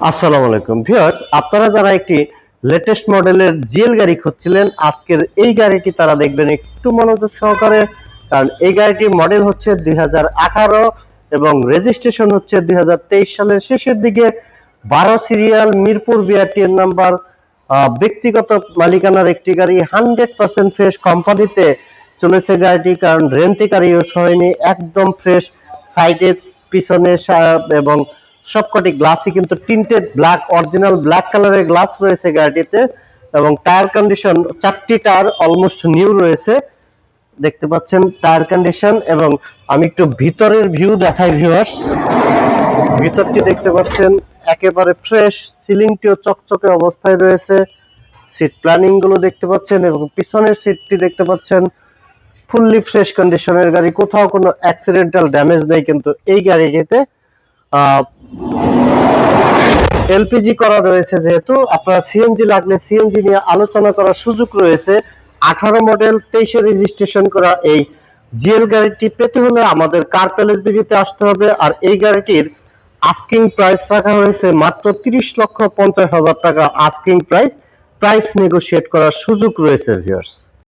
আসসালামু আলাইকুম ভিউয়ার্স, আপনারা যারা একটি লেটেস্ট মডেলের জিএল গাড়ি খুঁজছিলেন, আজকের এই গাড়িটি তারা দেখবেন একটু মনোযোগ সহকারে। কারণ এই গাড়িটির মডেল হচ্ছে 2018 এবং রেজিস্ট্রেশন হচ্ছে 2023 সালের শেষের দিকে। 12 সিরিয়াল, মিরপুর বিআরটিএর নাম্বার। ব্যক্তিগত মালিকানার একটি গাড়ি, 100% ফ্রেশ, কোম্পানিতে চলেছে গাড়িটি, কারণ রেন্টে গাড়ি ইউজ হয়নি, একদম ফ্রেশ। সাইডে, পিছনে এবং সবকটি গ্লাসই কিন্তু টিন্টেড ব্ল্যাক, অরিজিনাল ব্ল্যাক কালারের গ্লাস রয়েছে গাড়িটিতে। এবং টায়ার কন্ডিশন, 4টি টায়ার অলমোস্ট নিউ রয়েছে, দেখতে পাচ্ছেন টায়ার কন্ডিশন। এবং আমি একটু ভিতরের ভিউ দেখাই ভিউয়ার্স। ভিতরটি দেখতে পাচ্ছেন একেবারে ফ্রেশ, সিলিংটিও চকচকে অবস্থায় রয়েছে। সিট প্ল্যানিং গুলো দেখতে পাচ্ছেন এবং পিছনের সিটটি দেখতে পাচ্ছেন ফুললি ফ্রেশ কন্ডিশনের গাড়ি, কোথাও কোনো অ্যাক্সিডেন্টাল ড্যামেজ নেই কিন্তু এই গাড়িটিতে। এলপিজি করা রয়েছে, যেহেতু আপনার সিএনজি লাগলে সিএনজি নিয়ে আলোচনা করার সুযোগ রয়েছে। 18 মডেল, 23-এ রেজিস্ট্রেশন করা এই জিএল গাড়িটি পেতে হলে আমাদের কার প্যালেস বিডিতে আসতে হবে। আর এই গাড়িটির আস্কিং প্রাইস রাখা হয়েছে মাত্র 30,50,000 টাকা আস্কিং প্রাইস। প্রাইস নেগোশিয়েট করার সুযোগ রয়েছে ভিউয়ার্স।